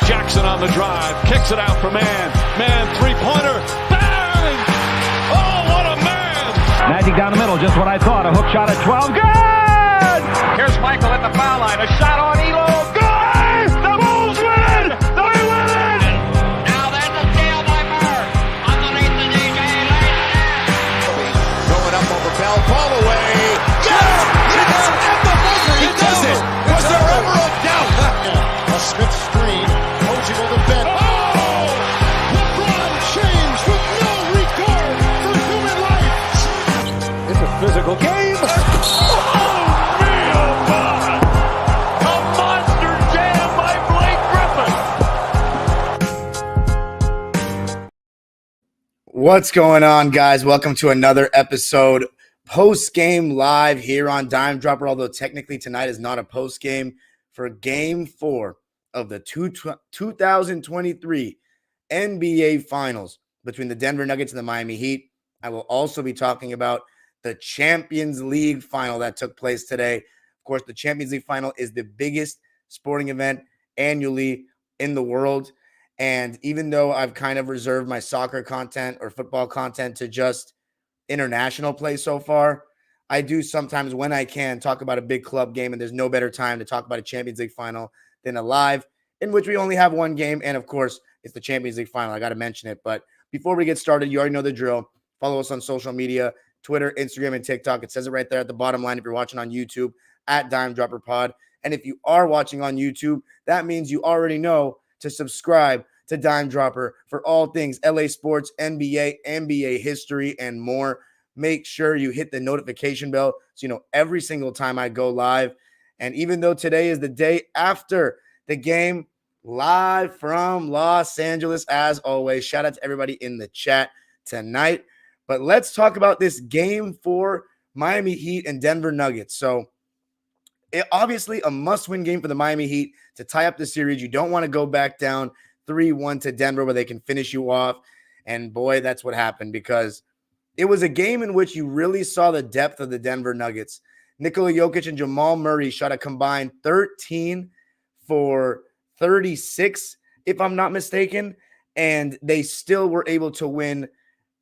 Jackson on the drive, kicks it out for man. Man, three-pointer, bang! Oh, what a man! Magic down the middle, just what I thought. A hook shot at 12, good! Here's Michael at the foul line, a shot on Elo, good! The Bulls win! They win it! Now there's a steal by Bird. Underneath the DJ, Going up over Bell, ball away. Yes! Yes! At the buzzer, he does it! Was there ever a doubt? A Smith screen, Ojibo the bend. Oh! LeBron James with no regard for human life. It's a physical game. Oh, man, oh, my. A monster jam by Blake Griffin. What's going on, guys? Welcome to another episode post-game live here on Dime Dropper, although technically tonight is not a post-game for Game 4 of the 2023 NBA Finals between the Denver Nuggets and the Miami Heat. I will also be talking about the Champions League Final that took place today. Of course, the Champions League Final is the biggest sporting event annually in the world. And even though I've kind of reserved my soccer content or football content to just international play so far, I do sometimes, when I can, talk about a big club game, and there's no better time to talk about a Champions League Final than a live, in which we only have one game, and of course, it's the Champions League Final. I got to mention it. But before we get started, you already know the drill. Follow us on social media, Twitter, Instagram, and TikTok. It says it right there at the bottom line if you're watching on YouTube, at Dime Dropper Pod. And if you are watching on YouTube, that means you already know to subscribe to Dime Dropper for all things LA sports, NBA history, and more. Make sure you hit the notification bell so you know every single time I go live. And even though today is the day after the game, live from Los Angeles, as always, shout out to everybody in the chat tonight. But let's talk about this Game 4 Miami Heat and Denver Nuggets. So obviously a must-win game for the Miami Heat to tie up the series. You don't want to go back down 3-1 to Denver where they can finish you off. And boy, that's what happened, because it was a game in which you really saw the depth of the Denver Nuggets. Nikola Jokic and Jamal Murray shot a combined 13 for 36, if I'm not mistaken, and they still were able to win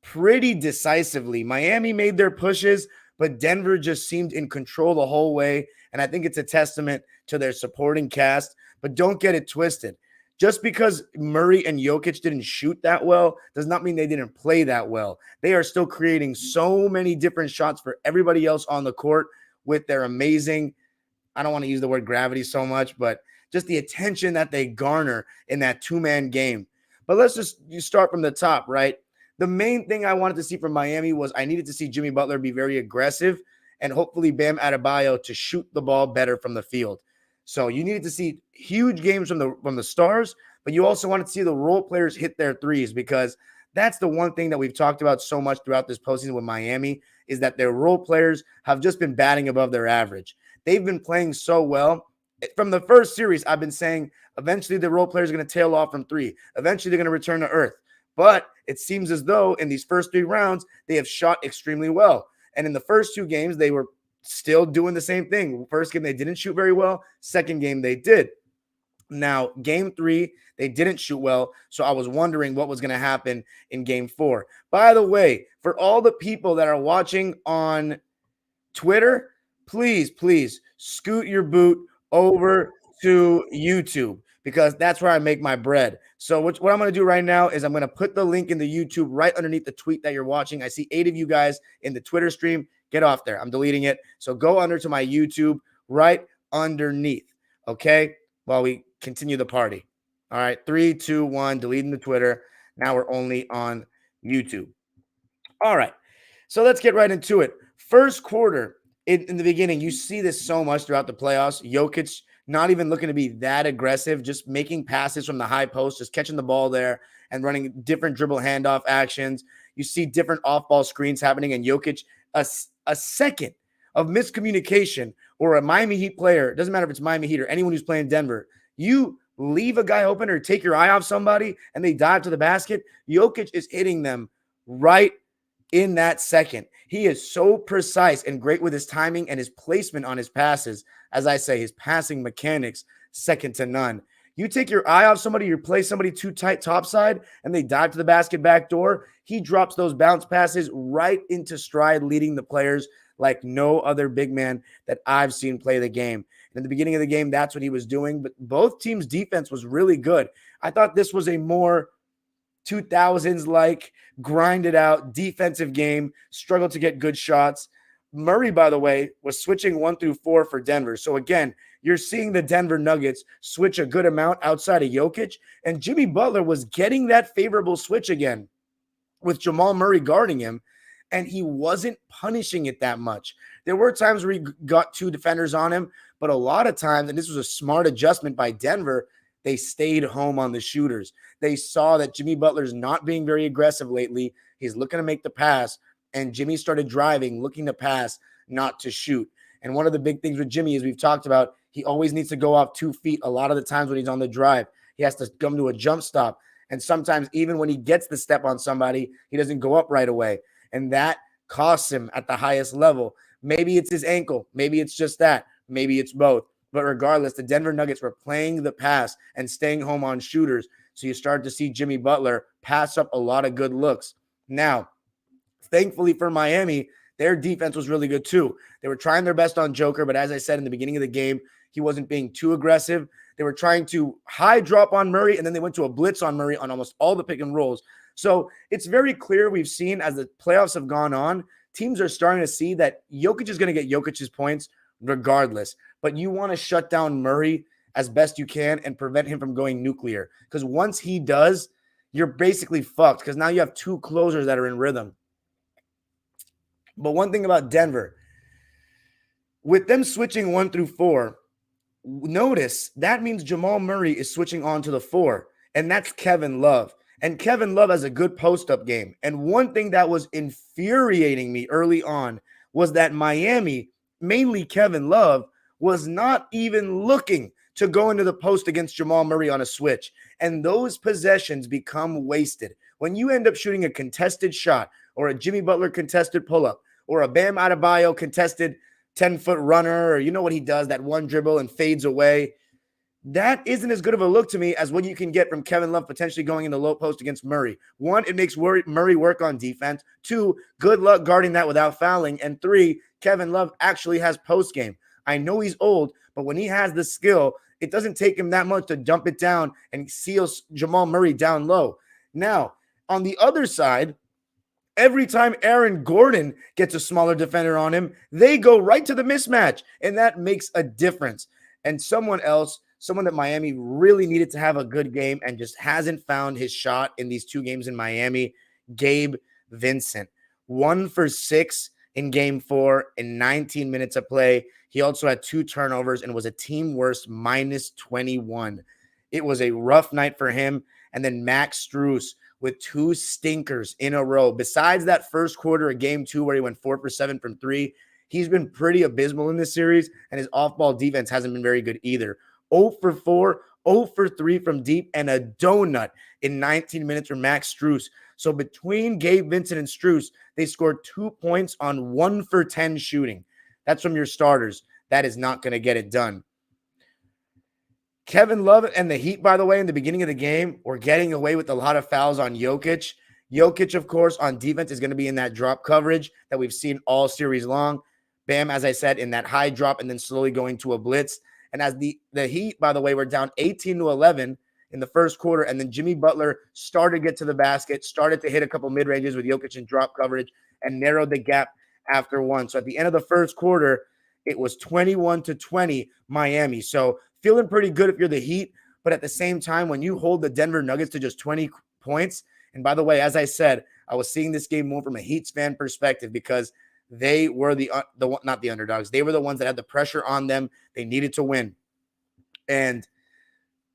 pretty decisively. Miami made their pushes, but Denver just seemed in control the whole way, and I think it's a testament to their supporting cast. But don't get it twisted. Just because Murray and Jokic didn't shoot that well does not mean they didn't play that well. They are still creating so many different shots for everybody else on the court with their amazing, I don't want to use the word gravity so much, but just the attention that they garner in that two-man game. But let's just start from the top, right? The main thing I wanted to see from Miami was I needed to see Jimmy Butler be very aggressive and hopefully Bam Adebayo to shoot the ball better from the field. So you needed to see huge games from the stars, but you also wanted to see the role players hit their threes, because that's the one thing that we've talked about so much throughout this postseason with Miami, is that their role players have just been batting above their average. They've been playing so well. From the first series, I've been saying eventually the role players are going to tail off from three. Eventually they're going to return to earth. But it seems as though in these first 3 rounds, they have shot extremely well. And in the first 2 games, they were still doing the same thing. First game, they didn't shoot very well. Second game, they did. Now, Game 3, they didn't shoot well, so I was wondering what was going to happen in Game 4. By the way, for all the people that are watching on Twitter, please scoot your boot over to YouTube, because that's where I make my bread. So what I'm going to do right now is I'm going to put the link in the YouTube right underneath the tweet that you're watching. I see 8 of you guys in the Twitter stream. Get off there. I'm deleting it. So go under to my YouTube right underneath, okay, while we continue the party. All right, 3, 2, 1, deleting the Twitter. Now we're only on YouTube. All right, so let's get right into it. First quarter, in the beginning, you see this so much throughout the playoffs. Jokic not even looking to be that aggressive, just making passes from the high post, just catching the ball there and running different dribble handoff actions. You see different off-ball screens happening, and Jokic, a second of miscommunication, or a Miami Heat player, it doesn't matter if it's Miami Heat or anyone who's playing Denver, you leave a guy open or take your eye off somebody and they dive to the basket, Jokic is hitting them right in that second. He is so precise and great with his timing and his placement on his passes. As I say, his passing mechanics, second to none. You take your eye off somebody, you play somebody too tight topside, and they dive to the basket back door. He drops those bounce passes right into stride, leading the players like no other big man that I've seen play the game. And in the beginning of the game, that's what he was doing. But both teams' defense was really good. I thought this was a more 2000s like grinded out defensive game, struggled to get good shots. Murray, by the way, was switching 1 through 4 for Denver. So again, you're seeing the Denver Nuggets switch a good amount outside of Jokic, and Jimmy Butler was getting that favorable switch again with Jamal Murray guarding him, and he wasn't punishing it that much. There were times where he got 2 defenders on him, but a lot of times, and this was a smart adjustment by Denver, they stayed home on the shooters. They saw that Jimmy Butler's not being very aggressive lately. He's looking to make the pass, and Jimmy started driving, looking to pass, not to shoot. And one of the big things with Jimmy, as we've talked about, he always needs to go off 2 feet a lot of the times when he's on the drive. He has to come to a jump stop. And sometimes even when he gets the step on somebody, he doesn't go up right away. And that costs him at the highest level. Maybe it's his ankle. Maybe it's just that. Maybe it's both. But regardless, the Denver Nuggets were playing the pass and staying home on shooters. So you start to see Jimmy Butler pass up a lot of good looks. Now, thankfully for Miami, their defense was really good too. They were trying their best on Joker, but as I said in the beginning of the game, he wasn't being too aggressive. They were trying to high drop on Murray, and then they went to a blitz on Murray on almost all the pick and rolls. So it's very clear we've seen as the playoffs have gone on, teams are starting to see that Jokic is going to get Jokic's points regardless. But you want to shut down Murray as best you can and prevent him from going nuclear. Because once he does, you're basically fucked because now you have 2 closers that are in rhythm. But one thing about Denver, with them switching 1 through 4, notice that means Jamal Murray is switching on to the 4, and that's Kevin Love. And Kevin Love has a good post-up game. And one thing that was infuriating me early on was that Miami, mainly Kevin Love, was not even looking to go into the post against Jamal Murray on a switch. And those possessions become wasted. When you end up shooting a contested shot or a Jimmy Butler contested pull-up or a Bam Adebayo contested 10-foot runner, or you know what he does, that one dribble and fades away, that isn't as good of a look to me as what you can get from Kevin Love potentially going in the low post against Murray. 1, it makes Murray work on defense. 2, good luck guarding that without fouling. And 3, Kevin Love actually has post game. I know he's old, but when he has the skill, it doesn't take him that much to dump it down and seal Jamal Murray down low. Now, on the other side, every time Aaron Gordon gets a smaller defender on him, they go right to the mismatch, and that makes a difference. And someone that Miami really needed to have a good game and just hasn't found his shot in these 2 games in Miami, Gabe Vincent. 1 for 6 in game 4 in 19 minutes of play. He also had 2 turnovers and was a team worst -21. It was a rough night for him. And then Max Strus with 2 stinkers in a row. Besides that first quarter of game 2 where he went 4 for 7 from 3, he's been pretty abysmal in this series, and his off-ball defense hasn't been very good either. 0 for 4, 0 for 3 from deep, and a donut in 19 minutes from Max Strus. So between Gabe Vincent and Strus, they scored 2 points on 1 for 10 shooting. That's from your starters. That is not going to get it done. Kevin Love and the Heat, by the way, in the beginning of the game, were getting away with a lot of fouls on Jokic. Jokic, of course, on defense is going to be in that drop coverage that we've seen all series long. Bam, as I said, in that high drop and then slowly going to a blitz. And as the Heat, by the way, were down 18-11 in the first quarter, and then Jimmy Butler started to get to the basket, started to hit a couple mid-ranges with Jokic in drop coverage, and narrowed the gap after 1. So at the end of the first quarter, it was 21-20 Miami. So feeling pretty good if you're the Heat, but at the same time, when you hold the Denver Nuggets to just 20 points, and by the way, as I said, I was seeing this game more from a Heat fan perspective because they were not the underdogs. They were the ones that had the pressure on them. They needed to win. And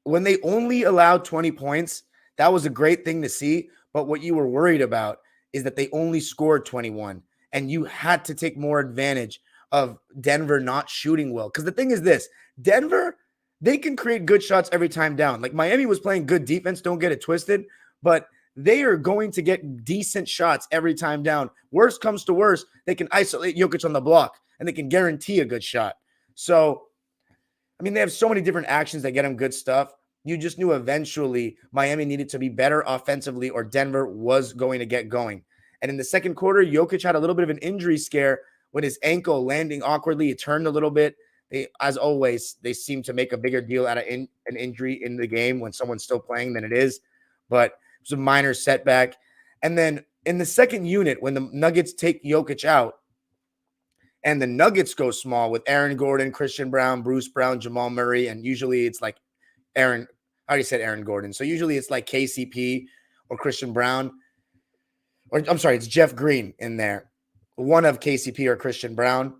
when they only allowed 20 points, that was a great thing to see. But what you were worried about is that they only scored 21, and you had to take more advantage of Denver not shooting well. Because the thing is this, Denver, they can create good shots every time down. Like Miami was playing good defense, don't get it twisted, but they are going to get decent shots every time down. Worst comes to worst, they can isolate Jokic on the block, and they can guarantee a good shot. So, I mean, they have so many different actions that get them good stuff. You just knew eventually Miami needed to be better offensively or Denver was going to get going. And in the second quarter, Jokic had a little bit of an injury scare with his ankle landing awkwardly. It turned a little bit. As always, they seem to make a bigger deal out of an injury in the game when someone's still playing than it is. But it was a minor setback. And then in the second unit, when the Nuggets take Jokic out, and the Nuggets go small with Aaron Gordon, Christian Brown, Bruce Brown, Jamal Murray, and usually it's like I already said Aaron Gordon. So usually it's like KCP or Christian Brown. Or I'm sorry, it's Jeff Green in there. One of KCP or Christian Brown.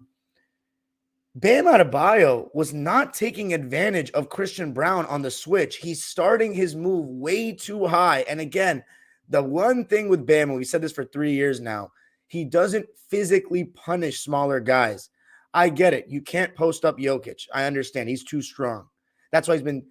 Bam Adebayo was not taking advantage of Christian Brown on the switch. He's starting his move way too high. And again, the one thing with Bam, and we said this for 3 years now, he doesn't physically punish smaller guys. I get it. You can't post up Jokic. I understand. He's too strong. That's why he's been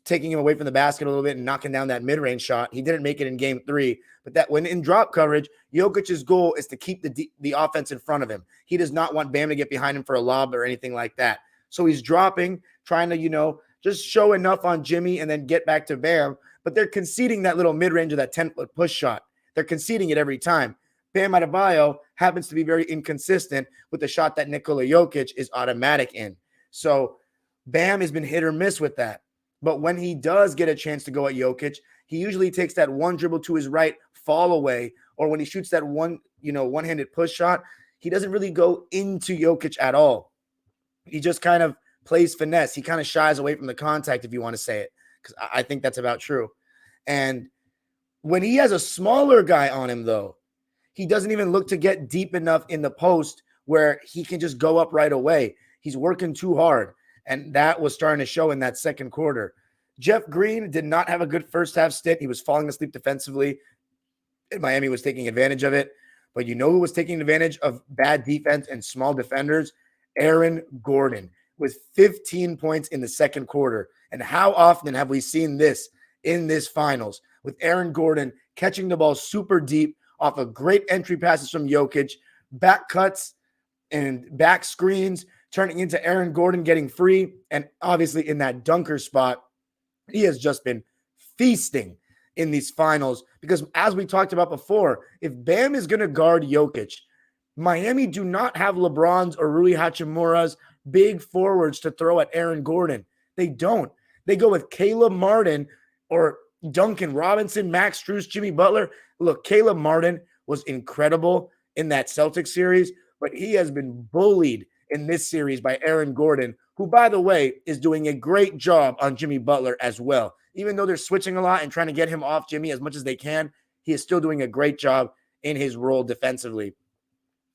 taking him away from the basket a little bit and knocking down that mid-range shot. He didn't make it in game 3, but that when in drop coverage, Jokic's goal is to keep the offense in front of him. He does not want Bam to get behind him for a lob or anything like that. So he's dropping, trying to, just show enough on Jimmy and then get back to Bam, but they're conceding that little mid-range of that 10-foot push shot. They're conceding it every time. Bam Adebayo happens to be very inconsistent with the shot that Nikola Jokic is automatic in. So Bam has been hit or miss with that. But when he does get a chance to go at Jokic, he usually takes that one dribble to his right, fall away, or when he shoots that one-handed push shot, he doesn't really go into Jokic at all. He just kind of plays finesse. He kind of shies away from the contact, if you want to say it, because I think that's about true. And when he has a smaller guy on him, though, he doesn't even look to get deep enough in the post where he can just go up right away. He's working too hard. And that was starting to show in that second quarter. Jeff Green did not have a good first half stint. He was falling asleep defensively, and Miami was taking advantage of it. But you know who was taking advantage of bad defense and small defenders? Aaron Gordon with 15 points in the second quarter. And how often have we seen this in this finals with Aaron Gordon catching the ball super deep off of great entry passes from Jokic, back cuts and back screens, turning into Aaron Gordon getting free. And obviously in that dunker spot, he has just been feasting in these finals because as we talked about before, if Bam is going to guard Jokic, Miami do not have LeBron's or Rui Hachimura's big forwards to throw at Aaron Gordon. They don't. They go with Caleb Martin or Duncan Robinson, Max Strus, Jimmy Butler. Look, Caleb Martin was incredible in that Celtics series, but he has been bullied in this series by Aaron Gordon, who, by the way, is doing a great job on Jimmy Butler as well. Even though they're switching a lot and trying to get him off Jimmy as much as they can, he is still doing a great job in his role defensively.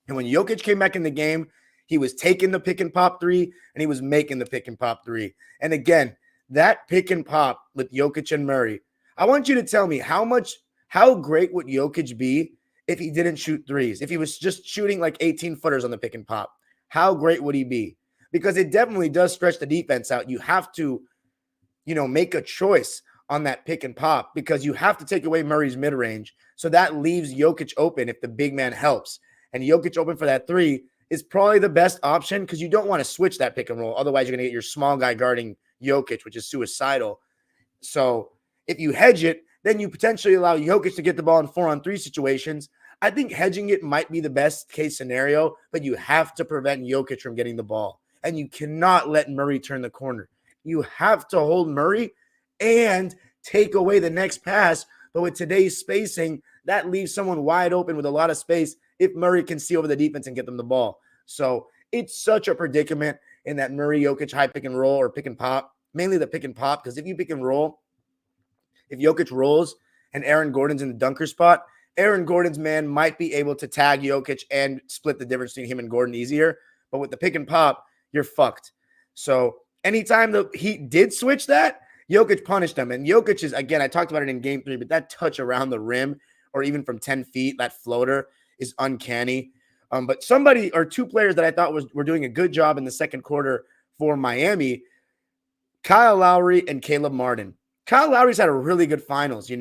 And when Jokic came back in the game, he was taking the pick and pop three, and he was making the pick and pop three. And again, that pick and pop with Jokic and Murray, I want you to tell me how great would Jokic be if he didn't shoot threes, if he was just shooting like 18-footers on the pick and pop. How great would he be? Because it definitely does stretch the defense out. You have to, make a choice on that pick and pop because you have to take away Murray's mid-range. So that leaves Jokic open if the big man helps. And Jokic open for that three is probably the best option because you don't want to switch that pick and roll. Otherwise, you're going to get your small guy guarding Jokic, which is suicidal. So if you hedge it, then you potentially allow Jokic to get the ball in 4-on-3 situations. I think hedging it might be the best case scenario, but you have to prevent Jokic from getting the ball. And you cannot let Murray turn the corner. You have to hold Murray and take away the next pass. But with today's spacing, that leaves someone wide open with a lot of space if Murray can see over the defense and get them the ball. So it's such a predicament in that Murray-Jokic high pick and roll or pick and pop, mainly the pick and pop, because if you pick and roll, if Jokic rolls and Aaron Gordon's in the dunker spot, Aaron Gordon's man might be able to tag Jokic and split the difference between him and Gordon easier. But with the pick and pop, you're fucked. So anytime the Heat did switch that, Jokic punished them. And Jokic is, again, I talked about it in game 3, but that touch around the rim or even from 10 feet, that floater is uncanny. But somebody or two players that I thought were doing a good job in the second quarter for Miami, Kyle Lowry and Caleb Martin. Kyle Lowry's had a really good finals,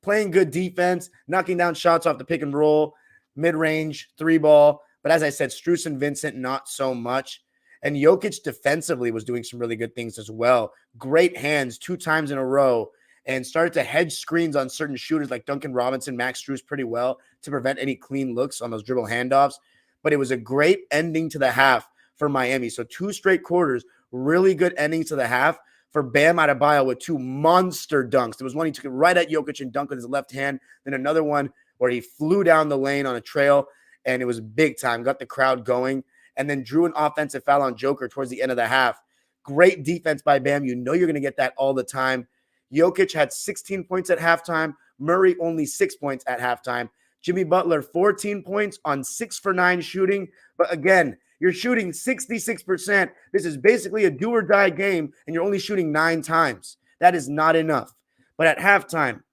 playing good defense, knocking down shots off the pick and roll, mid-range, three ball. But as I said, Strus and Vincent, not so much. And Jokic defensively was doing some really good things as well. Great hands 2 times in a row and started to hedge screens on certain shooters like Duncan Robinson, Max Strus pretty well to prevent any clean looks on those dribble handoffs. But it was a great ending to the half for Miami. So 2 straight quarters, really good endings to the half for Bam Adebayo with 2 monster dunks. There was one he took it right at Jokic and dunked with his left hand. Then another one where he flew down the lane on a trail, and it was big time, got the crowd going, and then drew an offensive foul on Joker towards the end of the half. Great defense by Bam. You know you're going to get that all the time. Jokic had 16 points at halftime. Murray only 6 points at halftime. Jimmy Butler, 14 points on 6 for 9 shooting. But again, you're shooting 66%. This is basically a do or die game, and you're only shooting 9 times. That is not enough. But at halftime,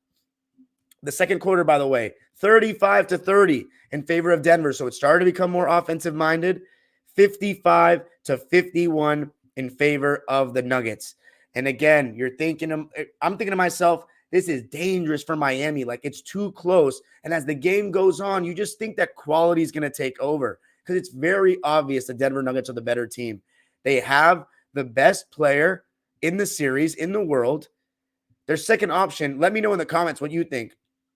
the second quarter, by the way, 35-30 in favor of Denver. So it started to become more offensive minded. 55-51 in favor of the Nuggets. And again, I'm thinking to myself, this is dangerous for Miami. Like, it's too close. And as the game goes on, you just think that quality is going to take over because it's very obvious the Denver Nuggets are the better team. They have the best player in the series, in the world. Their second option, let me know in the comments what you think.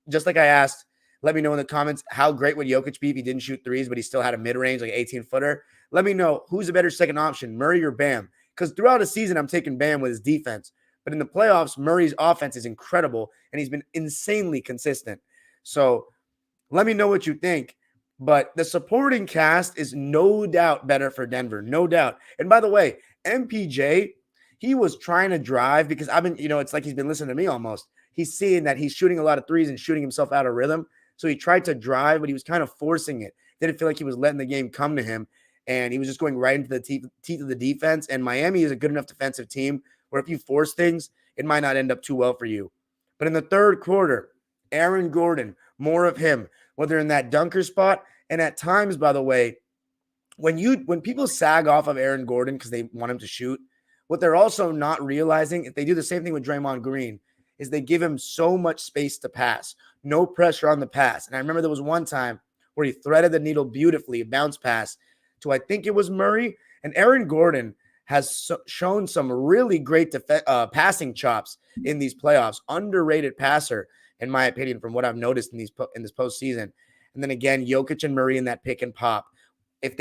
Just like I asked, let me know in the comments how great would Jokic be if he didn't shoot threes, but he still had a mid-range, like 18-footer. Let me know who's a better second option, Murray or Bam? Because throughout the season, I'm taking Bam with his defense. But in the playoffs, Murray's offense is incredible, and he's been insanely consistent. So let me know what you think. But the supporting cast is no doubt better for Denver, no doubt. And by the way, MPJ, he was trying to drive because it's like he's been listening to me almost. He's seeing that he's shooting a lot of threes and shooting himself out of rhythm. So he tried to drive, but he was kind of forcing it. Didn't feel like he was letting the game come to him. And he was just going right into the teeth of the defense. And Miami is a good enough defensive team where if you force things, it might not end up too well for you. But in the third quarter, Aaron Gordon, more of him, whether in that dunker spot. And at times, by the way, when people sag off of Aaron Gordon because they want him to shoot, what they're also not realizing, if they do the same thing with Draymond Green, is they give him so much space to pass, no pressure on the pass. And I remember there was one time where he threaded the needle beautifully, a bounce pass to, I think it was Murray. And Aaron Gordon has shown some really great passing chops in these playoffs. Underrated passer, in my opinion, from what I've noticed in this postseason. And then again, Jokic and Murray in that pick and pop. If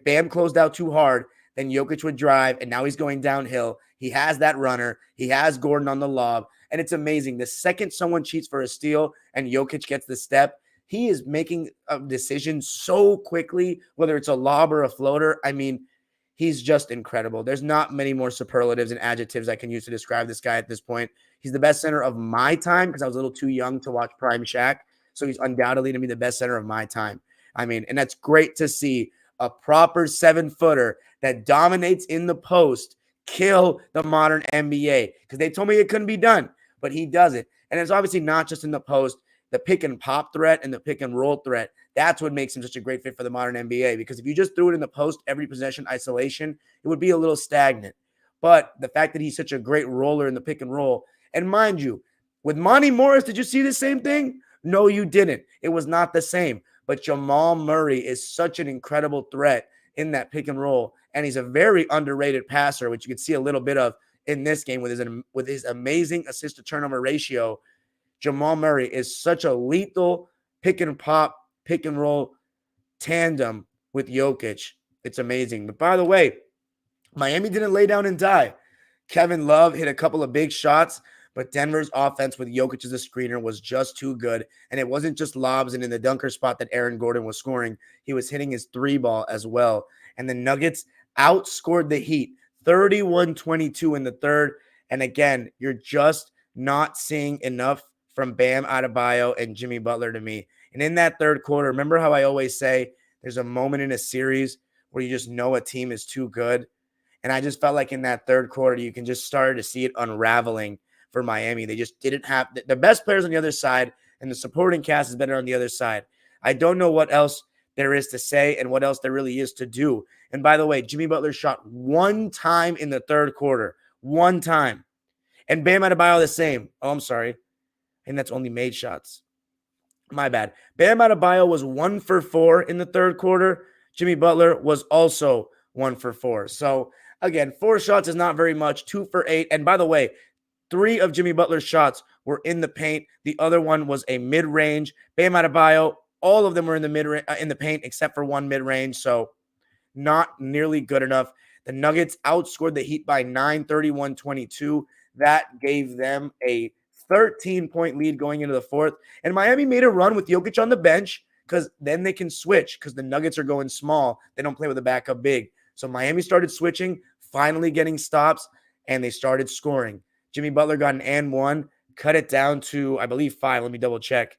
Bam closed out too hard, then Jokic would drive, and now he's going downhill. He has that runner. He has Gordon on the lob, and it's amazing. The second someone cheats for a steal and Jokic gets the step, he is making a decision so quickly, whether it's a lob or a floater. I mean, he's just incredible. There's not many more superlatives and adjectives I can use to describe this guy at this point. He's the best center of my time because I was a little too young to watch Prime Shaq, so he's undoubtedly to be the best center of my time. I mean, and that's great to see a proper 7-footer that dominates in the post kill the modern NBA because they told me it couldn't be done, but he does it. And it's obviously not just in the post, the pick and pop threat and the pick and roll threat. That's what makes him such a great fit for the modern NBA because if you just threw it in the post, every possession isolation, it would be a little stagnant. But the fact that he's such a great roller in the pick and roll, and mind you, with Monty Morris, did you see the same thing? No, you didn't. It was not the same. But Jamal Murray is such an incredible threat in that pick and roll, and he's a very underrated passer, which you can see a little bit of in this game with his amazing assist to turnover ratio. Jamal Murray is such a lethal pick and pop, pick and roll tandem with Jokic. It's amazing. But by the way, Miami didn't lay down and die. Kevin Love hit a couple of big shots, but Denver's offense with Jokic as a screener was just too good. And it wasn't just lobs and in the dunker spot that Aaron Gordon was scoring. He was hitting his 3-ball as well. And the Nuggets outscored the Heat 31-22 in the third. And again, you're just not seeing enough from Bam Adebayo and Jimmy Butler to me. And in that third quarter, remember how I always say there's a moment in a series where you just know a team is too good? And I just felt like in that third quarter, you can just start to see it unraveling for Miami. They just didn't have the best players on the other side, and the supporting cast is better on the other side. I don't know what else there is to say and what else there really is to do. And by the way, Jimmy Butler shot one time in the third quarter. One time. And Bam Adebayo the same. Oh, I'm sorry. And that's only made shots. My bad. Bam Adebayo was 1 for 4 in the third quarter. Jimmy Butler was also 1 for 4. So again, 4 shots is not very much. 2 for 8. And by the way, 3 of Jimmy Butler's shots were in the paint. The other one was a mid-range. Bam Adebayo, all of them were in the in the paint except for one mid-range. So not nearly good enough. The Nuggets outscored the Heat by 9, 31-22. That gave them a 13-point lead going into the fourth. And Miami made a run with Jokic on the bench because then they can switch because the Nuggets are going small. They don't play with a backup big. So Miami started switching, finally getting stops, and they started scoring. Jimmy Butler got an and one, cut it down to, I believe, 5. Let me double check.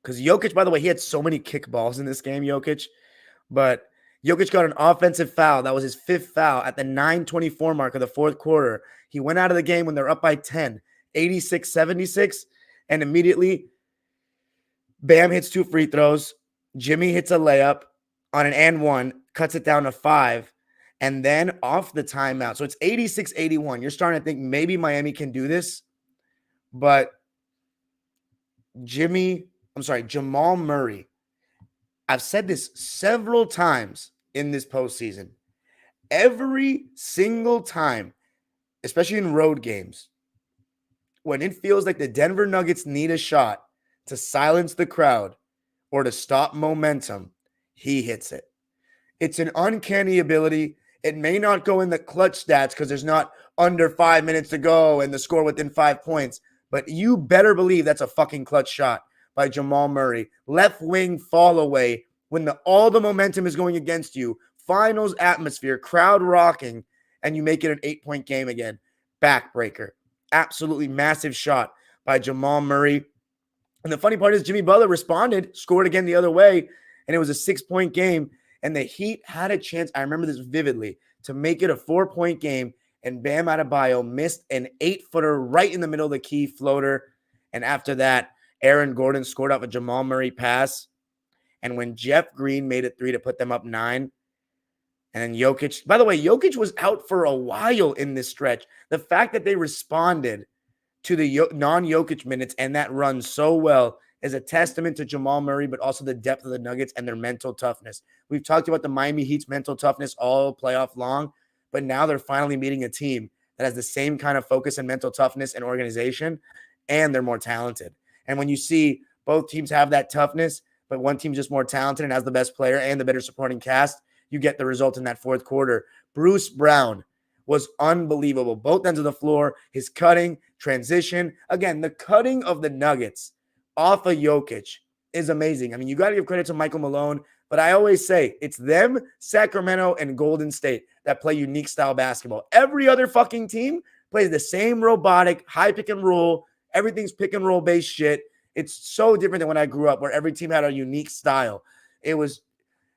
Because Jokic, by the way, he had so many kick balls in this game, Jokic. But Jokic got an offensive foul. That was his 5th foul at the 9:24 mark of the fourth quarter. He went out of the game when they're up by 10, 86-76. And immediately, Bam hits 2 free throws. Jimmy hits a layup on an and one, cuts it down to 5. And then off the timeout. So it's 86-81. You're starting to think maybe Miami can do this. But Jamal Murray. I've said this several times in this postseason. Every single time, especially in road games, when it feels like the Denver Nuggets need a shot to silence the crowd or to stop momentum, he hits it. It's an uncanny ability. It may not go in the clutch stats because there's not under 5 minutes to go and the score within 5 points, but you better believe that's a fucking clutch shot by Jamal Murray. Left wing fall away when all the momentum is going against you. Finals atmosphere, crowd rocking, and you make it an 8-point game again. Backbreaker. Absolutely massive shot by Jamal Murray. And the funny part is Jimmy Butler responded, scored again the other way, and it was a 6-point game. And the Heat had a chance, I remember this vividly, to make it a 4-point game, and Bam Adebayo missed an 8-footer right in the middle of the key floater. And after that, Aaron Gordon scored off a Jamal Murray pass. And when Jeff Green made it 3 to put them up 9, and then Jokic, by the way, Jokic was out for a while in this stretch. The fact that they responded to the non-Jokic minutes and that run so well is a testament to Jamal Murray, but also the depth of the Nuggets and their mental toughness. We've talked about the Miami Heat's mental toughness all playoff long, but now they're finally meeting a team that has the same kind of focus and mental toughness and organization, and they're more talented. And when you see both teams have that toughness, but one team's just more talented and has the best player and the better supporting cast, you get the result in that fourth quarter. Bruce Brown was unbelievable. Both ends of the floor, his cutting, transition. Again, the cutting of the Nuggets off of Jokic is amazing. I mean, you got to give credit to Michael Malone, but I always say it's them, Sacramento, and Golden State that play unique style basketball. Every other fucking team plays the same robotic, high pick and roll, everything's pick and roll based shit. It's so different than when I grew up where every team had a unique style. It was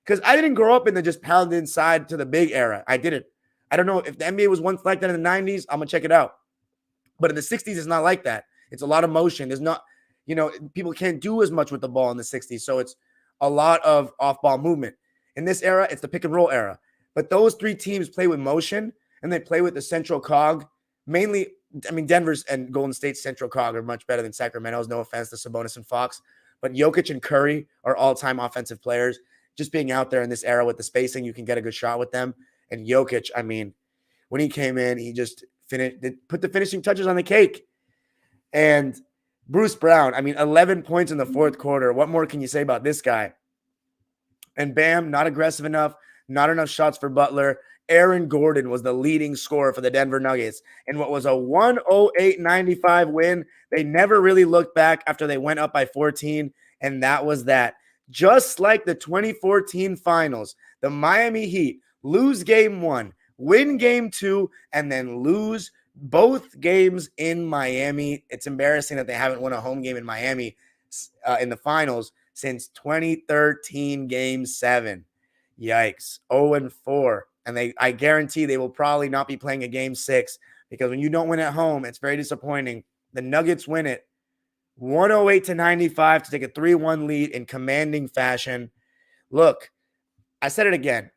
because I didn't grow up in the just pound inside to the big era. I didn't. I don't know if the NBA was once like that in the 90s. I'm going to check it out. But in the 60s, it's not like that. It's a lot of motion. There's not, people can't do as much with the ball in the 60s. So it's a lot of off-ball movement. In this era, it's the pick and roll era. But those 3 teams play with motion and they play with the central cog. Mainly, I mean, Denver's and Golden State's central cog are much better than Sacramento's. No offense to Sabonis and Fox. But Jokic and Curry are all-time offensive players. Just being out there in this era with the spacing, you can get a good shot with them. And Jokic, I mean, when he came in, he just put the finishing touches on the cake. And Bruce Brown, I mean, 11 points in the fourth quarter. What more can you say about this guy? And Bam, not aggressive enough, not enough shots for Butler. Aaron Gordon was the leading scorer for the Denver Nuggets. And what was a 108-95 win, they never really looked back after they went up by 14. And that was that. Just like the 2014 finals, the Miami Heat lose game 1, win game 2, and then lose both games in Miami. It's embarrassing that they haven't won a home game in Miami in the finals since 2013 game 7. Yikes. 0-4. And I guarantee they will probably not be playing a game 6 because when you don't win at home, it's very disappointing. The Nuggets win it 108-95 to take a 3-1 lead in commanding fashion. Look, I said it again.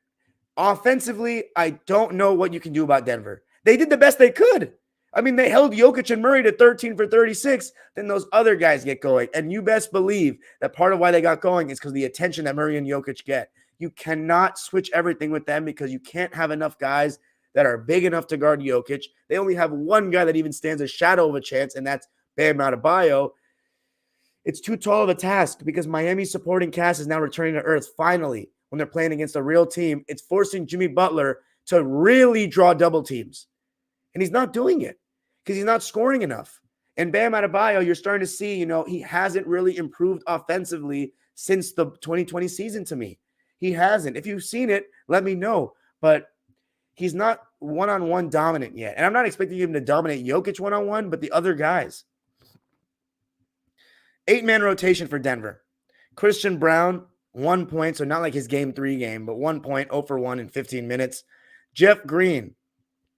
Offensively, I don't know what you can do about Denver. They did the best they could. I mean, they held Jokic and Murray to 13 for 36. Then those other guys get going. And you best believe that part of why they got going is because of the attention that Murray and Jokic get. You cannot switch everything with them because you can't have enough guys that are big enough to guard Jokic. They only have one guy that even stands a shadow of a chance, and that's Bam Adebayo. It's too tall of a task because Miami's supporting cast is now returning to earth finally when they're playing against a real team. It's forcing Jimmy Butler to really draw double teams. And he's not doing it because he's not scoring enough. And Bam Adebayo, you're starting to see, he hasn't really improved offensively since the 2020 season to me. He hasn't. If you've seen it, let me know. But he's not one-on-one dominant yet. And I'm not expecting him to dominate Jokic one-on-one, but the other guys. 8-man rotation for Denver. Christian Brown, 1 point, so not like his game 3 game, but 1 point, 0 for 1 in 15 minutes. Jeff Green,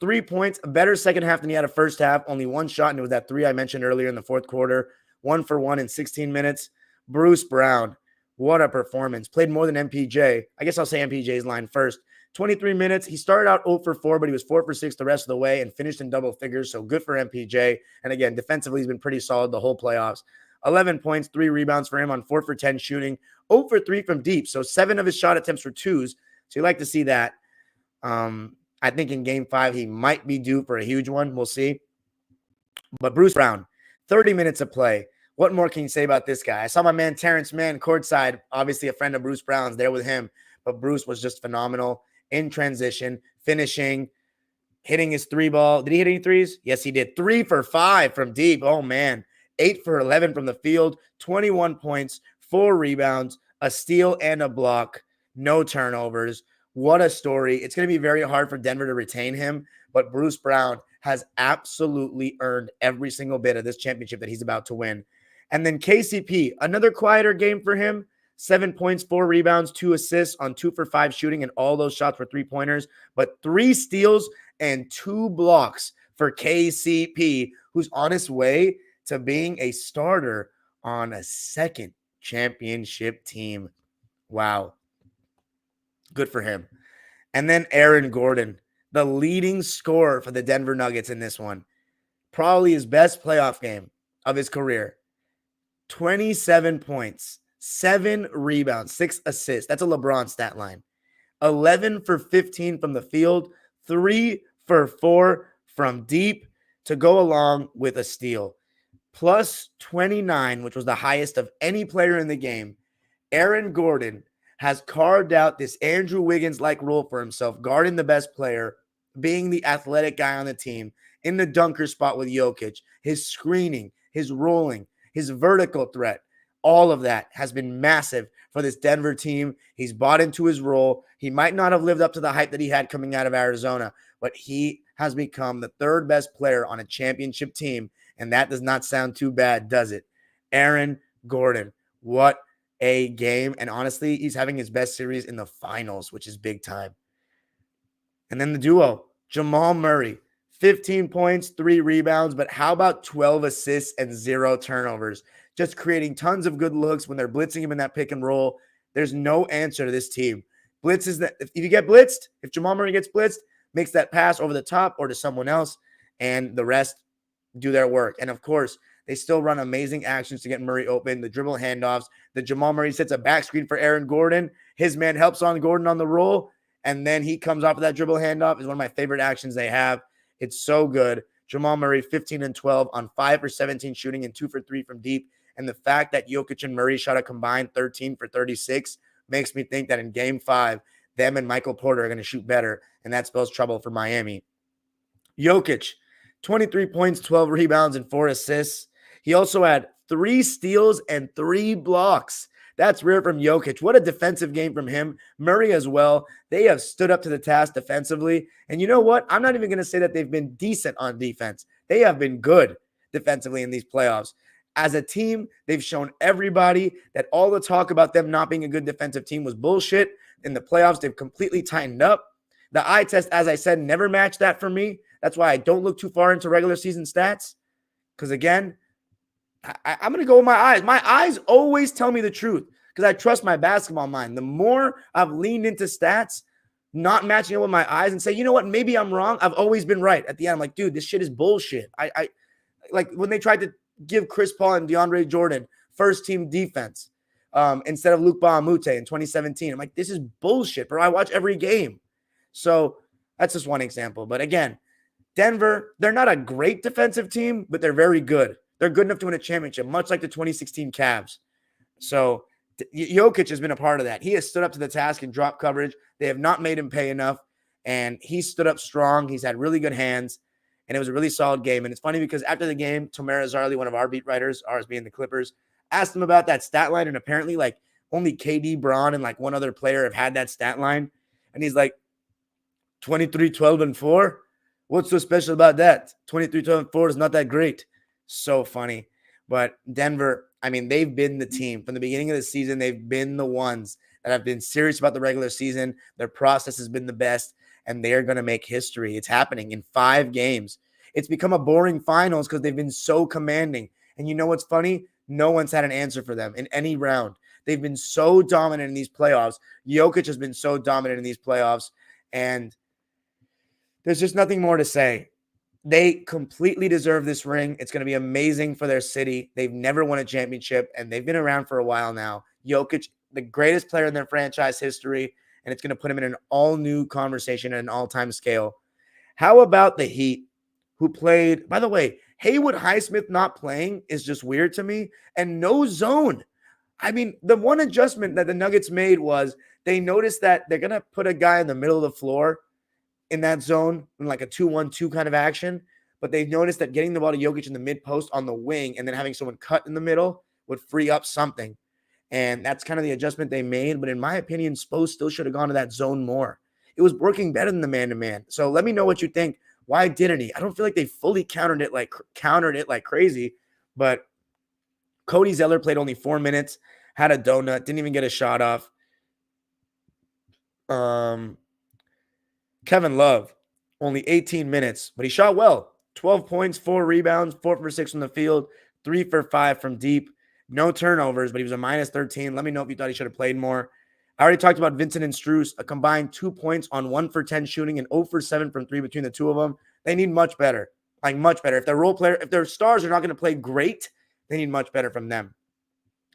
3 points, a better second half than he had a first half, only 1 shot, and it was that 3 I mentioned earlier in the fourth quarter. 1 for 1 in 16 minutes. Bruce Brown, what a performance. Played more than MPJ. I guess I'll say MPJ's line first. 23 minutes. He started out 0 for 4, but he was 4 for 6 the rest of the way and finished in double figures, so good for MPJ. And again, defensively, he's been pretty solid the whole playoffs. 11 points, 3 rebounds for him on 4 for 10 shooting, 0 for 3 from deep. So 7 of his shot attempts were 2s. So you like to see that. I think in game 5, he might be due for a huge one. We'll see. But Bruce Brown, 30 minutes of play. What more can you say about this guy? I saw my man Terrence Mann courtside, obviously a friend of Bruce Brown's, there with him. But Bruce was just phenomenal in transition, finishing, hitting his 3 ball. Did he hit any threes? Yes, he did. 3 for 5 from deep. Oh, man. 8 for 11 from the field, 21 points, 4 rebounds, a steal and a block, no turnovers. What a story. It's going to be very hard for Denver to retain him, but Bruce Brown has absolutely earned every single bit of this championship that he's about to win. And then KCP, another quieter game for him, 7 points, 4 rebounds, 2 assists on 2 for 5 shooting, and all those shots were 3-pointers, but 3 steals and 2 blocks for KCP, who's on his way to being a starter on a second championship team. Wow. Good for him. And then Aaron Gordon, the leading scorer for the Denver Nuggets in this one. Probably his best playoff game of his career. 27 points, 7 rebounds, 6 assists. That's a LeBron stat line. 11 for 15 from the field, 3 for 4 from deep to go along with a steal. Plus 29, which was the highest of any player in the game. Aaron Gordon has carved out this Andrew Wiggins-like role for himself, guarding the best player, being the athletic guy on the team, in the dunker spot with Jokic, his screening, his rolling, his vertical threat. All of that has been massive for this Denver team. He's bought into his role. He might not have lived up to the hype that he had coming out of Arizona, but he has become the 3rd best player on a championship team. And that does not sound too bad, does it? Aaron Gordon, what a game. And honestly, he's having his best series in the finals, which is big time. And then the duo, Jamal Murray, 15 points, 3 rebounds, but how about 12 assists and 0 turnovers? Just creating tons of good looks when they're blitzing him in that pick and roll. There's no answer to this team. Blitz is that if you get blitzed, if Jamal Murray gets blitzed, makes that pass over the top or to someone else, and the rest do their work. And of course, they still run amazing actions to get Murray open, the dribble handoffs, the Jamal Murray sets a back screen for Aaron Gordon. His man helps on Gordon on the roll, and then he comes off of that dribble handoff. Is one of my favorite actions they have. It's so good. Jamal Murray, 15 and 12 on 5 for 17 shooting and 2 for 3 from deep. And the fact that Jokic and Murray shot a combined 13 for 36 makes me think that in game 5, them and Michael Porter are going to shoot better, and that spells trouble for Miami. Jokic, 23 points, 12 rebounds, and 4 assists. He also had 3 steals and 3 blocks. That's rare from Jokic. What a defensive game from him. Murray as well. They have stood up to the task defensively. And you know what? I'm not even going to say that they've been decent on defense. They have been good defensively in these playoffs. As a team, they've shown everybody that all the talk about them not being a good defensive team was bullshit. In the playoffs, they've completely tightened up. The eye test, as I said, never matched that for me. That's why I don't look too far into regular season stats. Because again, I'm going to go with my eyes. My eyes always tell me the truth because I trust my basketball mind. The more I've leaned into stats, not matching it with my eyes and say, you know what, maybe I'm wrong. I've always been right. At the end, I'm like, dude, this shit is bullshit. I like when they tried to give Chris Paul and DeAndre Jordan first team defense. instead of Luke Bahamute in 2017. I'm like, this is bullshit, bro. I watch every game. So that's just one example. But again, Denver, they're not a great defensive team, but they're very good. They're good enough to win a championship, much like the 2016 Cavs. So Jokic has been a part of that. He has stood up to the task and dropped coverage. They have not made him pay enough, and he stood up strong. He's had really good hands, and it was a really solid game. And it's funny because after the game, Tamara Zarli, one of our beat writers, ours being the Clippers, asked him about that stat line, and apparently like only KD, Braun, and like one other player have had that stat line. And he's like, 23, 12, and 4? What's so special about that? 23, 12, and 4 is not that great. So funny. But Denver, I mean, they've been the team. From the beginning of the season, they've been the ones that have been serious about the regular season. Their process has been the best, and they're going to make history. It's happening in 5 games. It's become a boring finals because they've been so commanding. And you know what's funny? No one's had an answer for them in any round. They've been so dominant in these playoffs. Jokic has been so dominant in these playoffs, and there's just nothing more to say. They completely deserve this ring. It's going to be amazing for their city. They've never won a championship, and they've been around for a while now. Jokic, the greatest player in their franchise history, and it's going to put him in an all-new conversation at an all-time scale. How about the Heat, who played, by the way, Haywood Highsmith not playing is just weird to me, and no zone. I mean, the one adjustment that the Nuggets made was they noticed that they're going to put a guy in the middle of the floor in that zone, in like a 2-1-2 kind of action. But they noticed that getting the ball to Jokic in the mid-post on the wing and then having someone cut in the middle would free up something. And that's kind of the adjustment they made. But in my opinion, Spo still should have gone to that zone more. It was working better than the man-to-man. So let me know what you think. Why didn't he? I don't feel like they fully countered it like crazy. But Cody Zeller played only 4 minutes, had a donut, didn't even get a shot off. Kevin Love, only 18 minutes, but he shot well. 12 points, 4 rebounds, 4 for 6 from the field, 3 for 5 from deep. No turnovers, but he was a minus 13. Let me know if you thought he should have played more. I already talked about Vincent and Strus, a combined 2 points on 1 for 10 shooting and 0 for 7 from 3 between the two of them. They need much better, like much better. If their role player, if their stars are not going to play great, they need much better from them.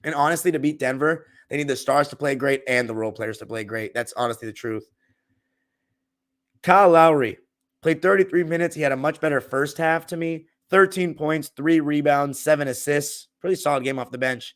And honestly, to beat Denver, they need the stars to play great and the role players to play great. That's honestly the truth. Kyle Lowry played 33 minutes. He had a much better first half to me. 13 points, 3 rebounds, 7 assists. Pretty solid game off the bench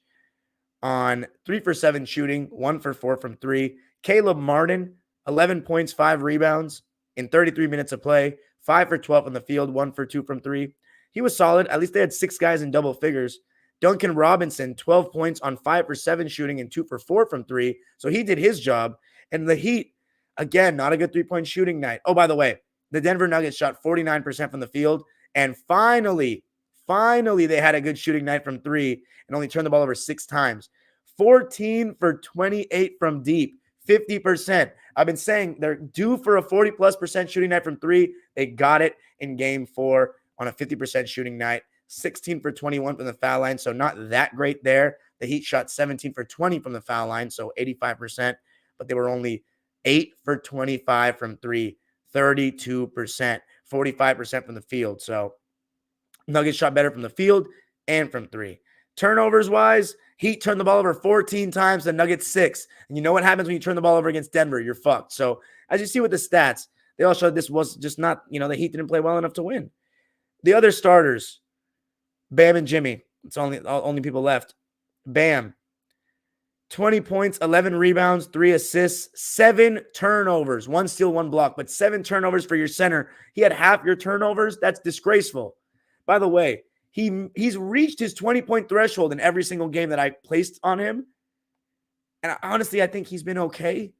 on 3 for 7 shooting, 1 for 4 from 3. Caleb Martin, 11 points, 5 rebounds in 33 minutes of play, 5 for 12 on the field, 1 for 2 from 3. He was solid. At least they had 6 guys in double figures. Duncan Robinson, 12 points on 5 for 7 shooting and 2 for 4 from 3. So he did his job. And the Heat, again, not a good 3-point shooting night. Oh, by the way, the Denver Nuggets shot 49% from the field. And finally, they had a good shooting night from 3 and only turned the ball over 6 times. 14 for 28 from deep, 50%. I've been saying they're due for a 40+% shooting night from 3. They got it in game 4 on a 50% shooting night. 16 for 21 from the foul line, so not that great there. The Heat shot 17 for 20 from the foul line, so 85%, but they were only 8 for 25 from 3, 32%, 45% from the field. So Nuggets shot better from the field and from 3. Turnovers-wise, Heat turned the ball over 14 times, the Nuggets 6. And you know what happens when you turn the ball over against Denver? You're fucked. So as you see with the stats, they all showed this was just not, the Heat didn't play well enough to win. The other starters, Bam and Jimmy. It's only people left. Bam, 20 points, 11 rebounds, 3 assists, 7 turnovers, 1 steal, 1 block, but 7 turnovers for your center. He had half your turnovers. That's disgraceful. By the way, he's reached his 20-point threshold in every single game that I placed on him. And honestly, I think he's been okay.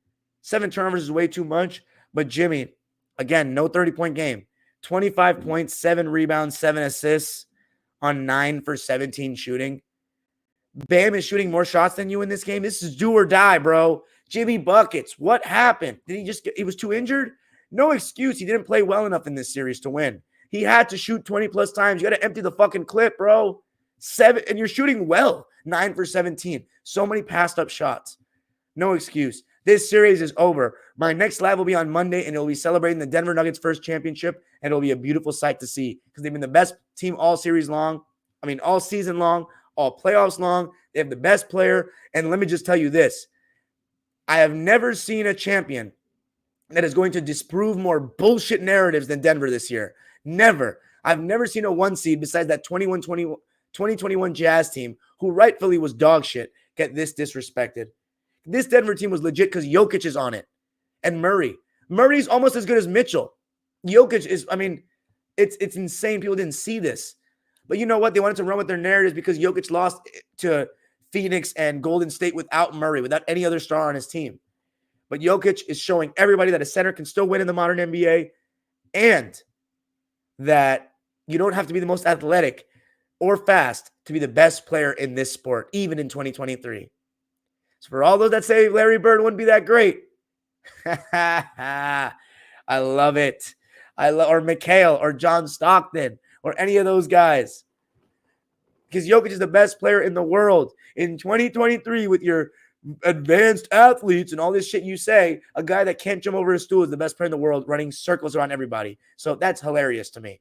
7 turnovers is way too much. But Jimmy, again, no 30-point game. 25 points, 7 rebounds, 7 assists on 9 for 17 shooting. Bam is shooting more shots than you in this game. This is do or die, bro. Jimmy buckets. What happened? Did he was too injured? No excuse. He didn't play well enough in this series to win. He had to shoot 20+ times. You got to empty the fucking clip, bro. 7, and you're shooting well. 9 for 17. So many passed up shots. No excuse. This series is over. My next live will be on Monday, and it'll be celebrating the Denver Nuggets' first championship, and it'll be a beautiful sight to see because they've been the best team all season long, all playoffs long. They have the best player. And let me just tell you this. I have never seen a champion that is going to disprove more bullshit narratives than Denver this year. Never. I've never seen a 1 seed besides that 2021 Jazz team, who rightfully was dog shit, get this disrespected. This Denver team was legit because Jokic is on it. And Murray. Murray's almost as good as Mitchell. Jokic is, I mean, it's insane. People didn't see this. But you know what? They wanted to run with their narratives because Jokic lost to Phoenix and Golden State without Murray, without any other star on his team. But Jokic is showing everybody that a center can still win in the modern NBA and that you don't have to be the most athletic or fast to be the best player in this sport, even in 2023. So for all those that say Larry Bird wouldn't be that great, I love it. Or Mikhail or John Stockton or any of those guys. Because Jokic is the best player in the world. In 2023, with your advanced athletes and all this shit you say, a guy that can't jump over a stool is the best player in the world, running circles around everybody. So that's hilarious to me.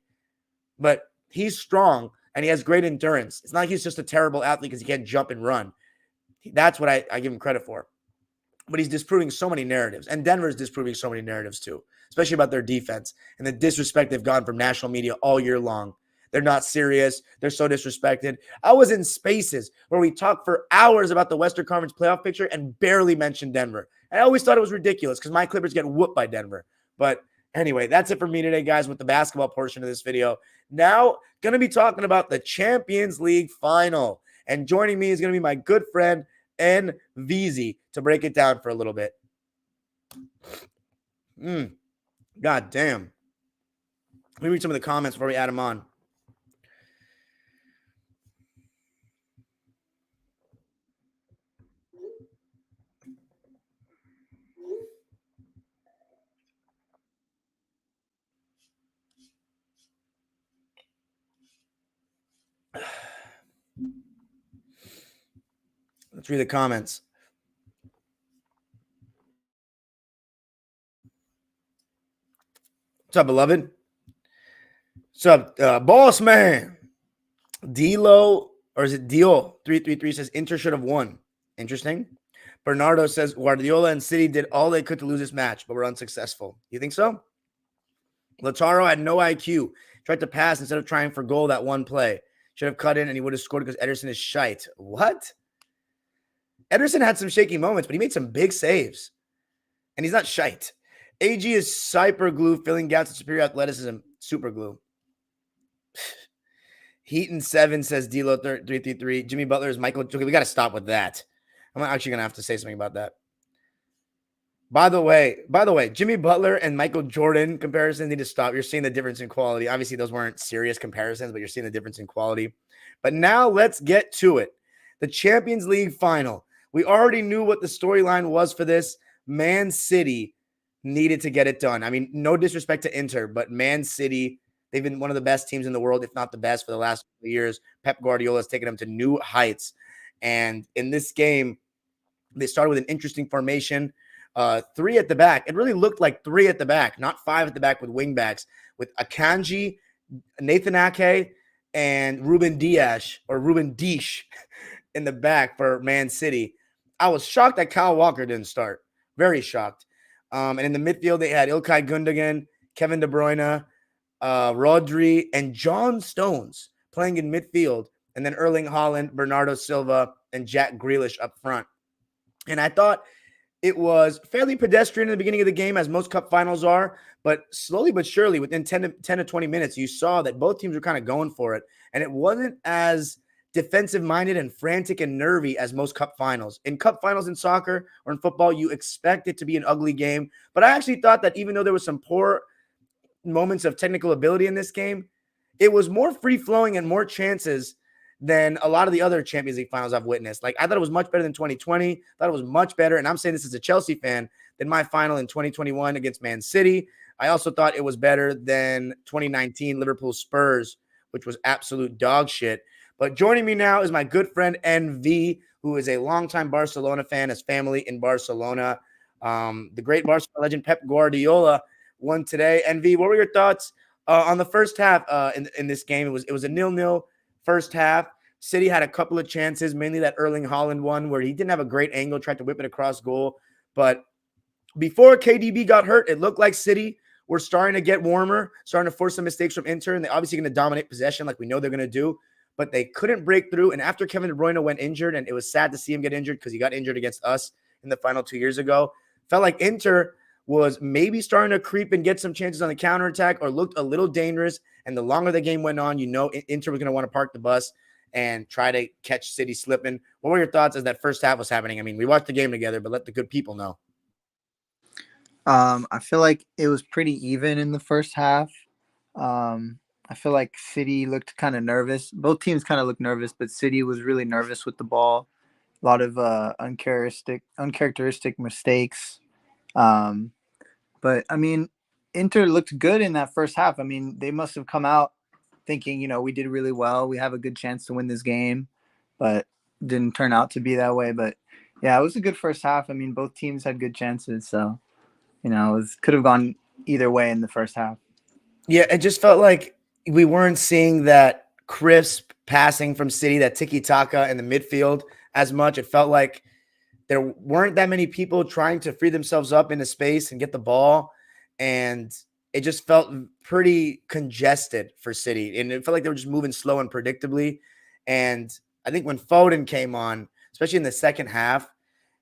But he's strong and he has great endurance. It's not like he's just a terrible athlete because he can't jump and run. That's what I give him credit for. But he's disproving so many narratives. And Denver's disproving so many narratives too, especially about their defense and the disrespect they've gotten from national media all year long. They're not serious. They're so disrespected. I was in spaces where we talked for hours about the Western Conference playoff picture and barely mentioned Denver. And I always thought it was ridiculous because my Clippers get whooped by Denver. But anyway, that's it for me today, guys, with the basketball portion of this video. Now, going to be talking about the Champions League final. And joining me is going to be my good friend, NVZ, to break it down for a little bit. God damn. Let me read some of the comments before we add them on. Let's read the comments. What's up, beloved? What's up, boss man? Dilo, or is it Dio? 333 says Inter should have won. Interesting. Bernardo says Guardiola and City did all they could to lose this match, but were unsuccessful. You think so? Lautaro had no IQ. Tried to pass instead of trying for goal that one play. Should have cut in and he would have scored because Ederson is shite. What? Ederson had some shaky moments, but he made some big saves. And he's not shite. AG is super glue, filling gaps with superior athleticism. Super glue. Heaton 7 says D-Lo 333. Jimmy Butler is Michael. Okay, we got to stop with that. I'm actually going to have to say something about that. By the way, Jimmy Butler and Michael Jordan comparisons need to stop. You're seeing the difference in quality. Obviously, those weren't serious comparisons, but you're seeing the difference in quality. But now let's get to it. The Champions League final. We already knew what the storyline was for this. Man City needed to get it done. I mean, no disrespect to Inter, but Man City, they've been one of the best teams in the world, if not the best, for the last few years. Pep Guardiola has taken them to new heights. And in this game, they started with an interesting formation. 3 at the back. It really looked like 3 at the back, not 5 at the back with wing backs, with Akanji, Nathan Ake, and Ruben Dias in the back for Man City. I was shocked that Kyle Walker didn't start. Very shocked. And in the midfield, they had Ilkay Gundogan, Kevin De Bruyne, Rodri, and John Stones playing in midfield. And then Erling Haaland, Bernardo Silva, and Jack Grealish up front. And I thought it was fairly pedestrian in the beginning of the game, as most cup finals are. But slowly but surely, within 10 to 20 minutes, you saw that both teams were kind of going for it. And it wasn't as defensive-minded and frantic and nervy as most cup finals. In cup finals in soccer or in football, you expect it to be an ugly game. But I actually thought that even though there was some poor moments of technical ability in this game, it was more free-flowing and more chances than a lot of the other Champions League finals I've witnessed. Like, I thought it was much better than 2020. I thought it was much better, and I'm saying this as a Chelsea fan, than my final in 2021 against Man City. I also thought it was better than 2019 Liverpool Spurs, which was absolute dog shit. But joining me now is my good friend NV, who is a longtime Barcelona fan, has family in Barcelona. The great Barcelona legend Pep Guardiola won today. NV, what were your thoughts on the first half in this game? It was a 0-0 first half. City had a couple of chances, mainly that Erling Haaland one where he didn't have a great angle, tried to whip it across goal. But before KDB got hurt, it looked like City were starting to get warmer, starting to force some mistakes from Inter, and they're obviously going to dominate possession like we know they're going to do, but they couldn't break through. And after Kevin De Bruyne went injured, and it was sad to see him get injured because he got injured against us in the final 2 years ago, felt like Inter was maybe starting to creep and get some chances on the counterattack or looked a little dangerous. And the longer the game went on, Inter was going to want to park the bus and try to catch City slipping. What were your thoughts as that first half was happening? I mean, we watched the game together, but let the good people know. I feel like it was pretty even in the first half. I feel like City looked kind of nervous. Both teams kind of looked nervous, but City was really nervous with the ball. A lot of uncharacteristic mistakes. But I mean, Inter looked good in that first half. I mean, they must have come out thinking, we did really well. We have a good chance to win this game, but didn't turn out to be that way. But yeah, it was a good first half. I mean, both teams had good chances, so could have gone either way in the first half. Yeah, it just felt like we weren't seeing that crisp passing from City, that tiki-taka in the midfield as much. It felt like there weren't that many people trying to free themselves up into space and get the ball. And it just felt pretty congested for City. And it felt like they were just moving slow and predictably. And I think when Foden came on, especially in the second half,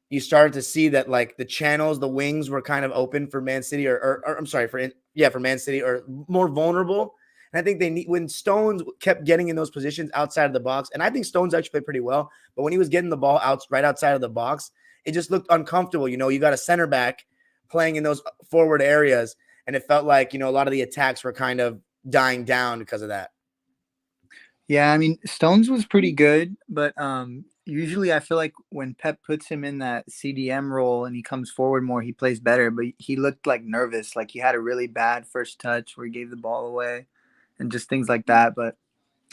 you started to see that like the channels, the wings were kind of open for Man City for Man City, or more vulnerable. And I think when Stones kept getting in those positions outside of the box, and I think Stones actually played pretty well, but when he was getting the ball right outside of the box, it just looked uncomfortable. You got a center back playing in those forward areas, and it felt like, a lot of the attacks were kind of dying down because of that. Yeah, I mean, Stones was pretty good, but usually I feel like when Pep puts him in that CDM role and he comes forward more, he plays better. But he looked like nervous, like he had a really bad first touch where he gave the ball away and just things like that. But,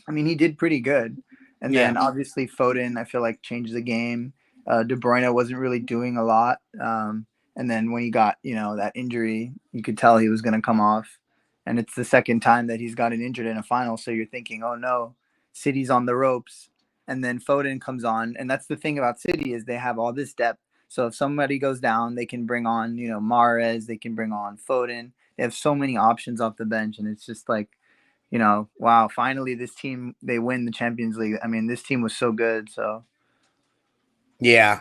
I mean, he did pretty good. And then obviously Foden, I feel like, changed the game. De Bruyne wasn't really doing a lot. And then when he got, that injury, you could tell he was going to come off. And it's the second time that he's gotten injured in a final. So you're thinking, oh, no, City's on the ropes. And then Foden comes on. And that's the thing about City is they have all this depth. So if somebody goes down, they can bring on, Mahrez. They can bring on Foden. They have so many options off the bench. And it's just like, wow, finally this team, they win the Champions League. I mean, this team was so good. So, yeah.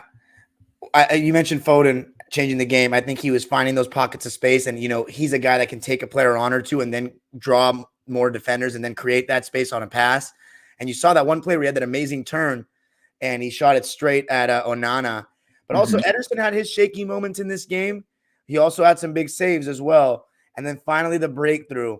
You mentioned Foden changing the game. I think he was finding those pockets of space, and he's a guy that can take a player on or two and then draw more defenders and then create that space on a pass. And you saw that one play where he had that amazing turn and he shot it straight at Onana. But also Ederson had his shaky moments in this game. He also had some big saves as well. And then finally the breakthrough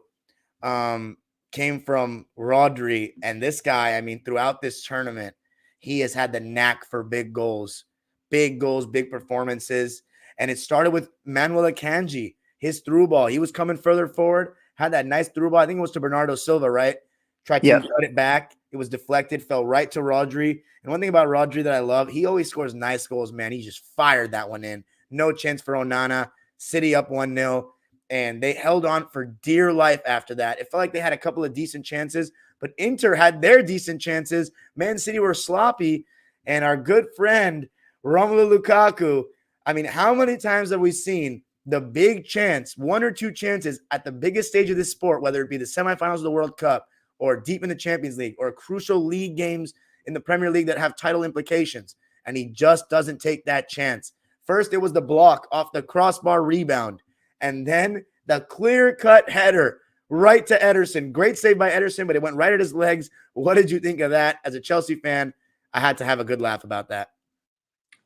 came from Rodri. And this guy, I mean, throughout this tournament, he has had the knack for big goals, big performances. And it started with Manuel Akanji, his through ball. He was coming further forward, had that nice through ball. I think it was to Bernardo Silva, right? Tried to cut it back. It was deflected, fell right to Rodri. And one thing about Rodri that I love, he always scores nice goals, man. He just fired that one in. No chance for Onana. City up 1-0. And they held on for dear life after that. It felt like they had a couple of decent chances, but Inter had their decent chances. Man City were sloppy. And our good friend, Romelu Lukaku, I mean, how many times have we seen the big chance, one or two chances at the biggest stage of this sport, whether it be the semifinals of the World Cup or deep in the Champions League or crucial league games in the Premier League that have title implications, and he just doesn't take that chance. First, it was the block off the crossbar rebound, and then the clear-cut header right to Ederson. Great save by Ederson, but it went right at his legs. What did you think of that? As a Chelsea fan, I had to have a good laugh about that.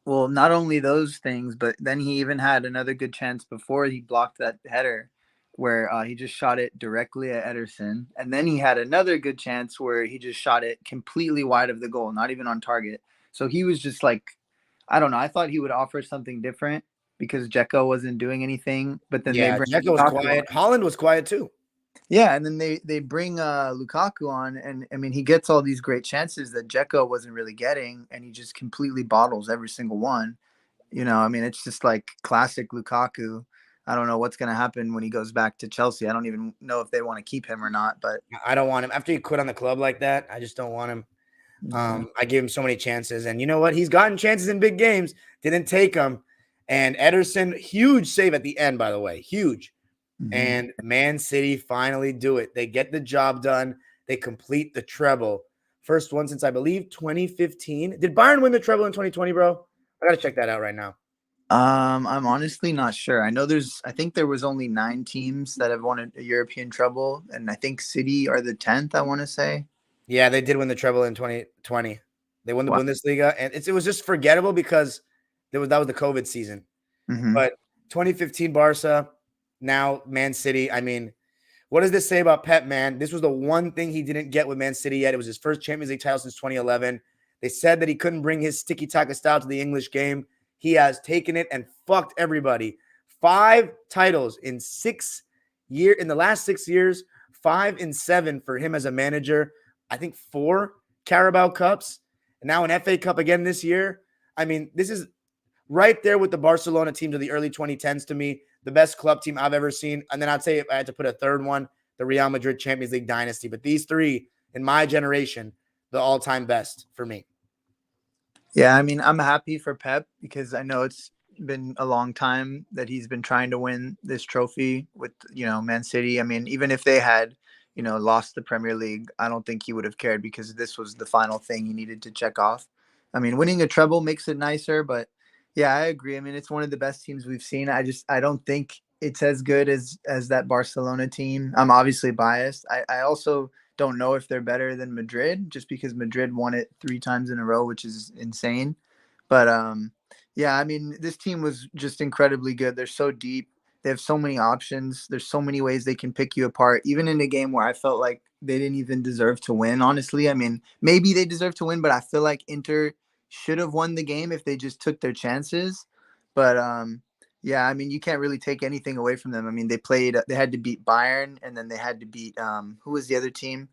Well, not only those things, but then he even had another good chance before he blocked that header where he just shot it directly at Ederson. And then he had another good chance where he just shot it completely wide of the goal, not even on target. So he was just like, I don't know. I thought he would offer something different because Dzeko wasn't doing anything. But then Dzeko was quiet. Haaland was quiet too. Yeah, and then they bring Lukaku on, and I mean he gets all these great chances that Dzeko wasn't really getting, and he just completely bottles every single one. I mean it's just like classic Lukaku. I don't know what's going to happen when he goes back to Chelsea. I don't even know if they want to keep him or not. But I don't want him after he quit on the club like that. I just don't want him. I gave him so many chances, and you know what? He's gotten chances in big games, didn't take them. And Ederson, huge save at the end, by the way, huge. And Man City finally do it. They get the job done. They complete the treble. First one since, I believe, 2015. Did Bayern win the treble in 2020, bro? I got to check that out right now. I'm honestly not sure. I think there was only 9 teams that have won a European treble, and I think City are the 10th, I want to say. Yeah, they did win the treble in 2020. They won the Wow. Bundesliga, and it was just forgettable because that was the COVID season. But 2015 Barca, now Man City. I mean, what does this say about Pep, man? This was the one thing he didn't get with Man City yet. It was his first Champions League title since 2011. They said that he couldn't bring his sticky-taka style to the English game. He has taken it and fucked everybody. 5 titles in the last 6 years, 5 and 7 for him as a manager. I think 4 Carabao Cups, and now an FA Cup again this year. I mean, this is right there with the Barcelona teams of the early 2010s to me, the best club team I've ever seen. And then I'd say if I had to put a third one, the Real Madrid Champions League dynasty. But these 3 in my generation, the all-time best for me. Yeah, I mean, I'm happy for Pep because I know it's been a long time that he's been trying to win this trophy with, Man City. I mean, even if they had, lost the Premier League, I don't think he would have cared because this was the final thing he needed to check off. I mean, winning a treble makes it nicer, but yeah, I agree. I mean, it's one of the best teams we've seen. I don't think it's as good as that Barcelona team. I'm obviously biased. I also don't know if they're better than Madrid just because Madrid won it 3 times in a row, which is insane. But yeah, I mean, this team was just incredibly good. They're so deep. They have so many options. There's so many ways they can pick you apart, even in a game where I felt like they didn't even deserve to win, honestly. I mean, maybe they deserve to win, but I feel like Inter should have won the game if they just took their chances. But yeah, I mean, you can't really take anything away from them. I mean, they had to beat Bayern, and then they had to beat who was the other team?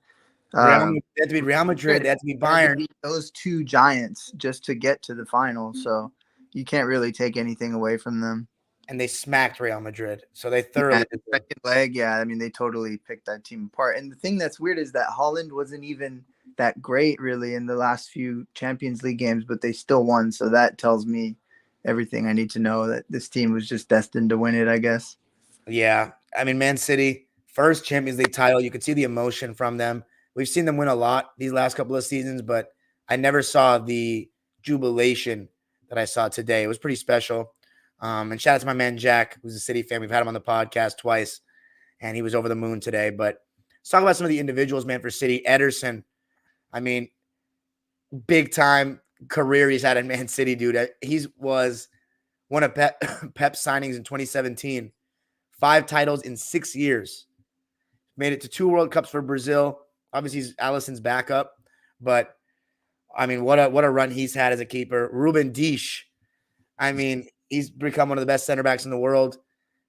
They had to beat Real Madrid. They had to beat Bayern. Those 2 giants just to get to the final. So you can't really take anything away from them. And they smacked Real Madrid. So they thoroughly did. Second leg, yeah. I mean, they totally picked that team apart. And the thing that's weird is that Holland wasn't even that great, really, in the last few Champions League games, but they still won. So that tells me everything I need to know that this team was just destined to win it, I guess. Yeah. I mean, Man City, first Champions League title. You could see the emotion from them. We've seen them win a lot these last couple of seasons, but I never saw the jubilation that I saw today. It was pretty special. And shout out to my man, Jack, who's a City fan. We've had him on the podcast twice, and he was over the moon today. But let's talk about some of the individuals, man, for City. Ederson, I mean, big time career he's had in Man City, dude. He was one of Pep's signings in 2017. 5 titles in 6 years. Made it to 2 World Cups for Brazil. Obviously, he's Alisson's backup. But, I mean, what a run he's had as a keeper. Ruben Dias, I mean, he's become one of the best center backs in the world.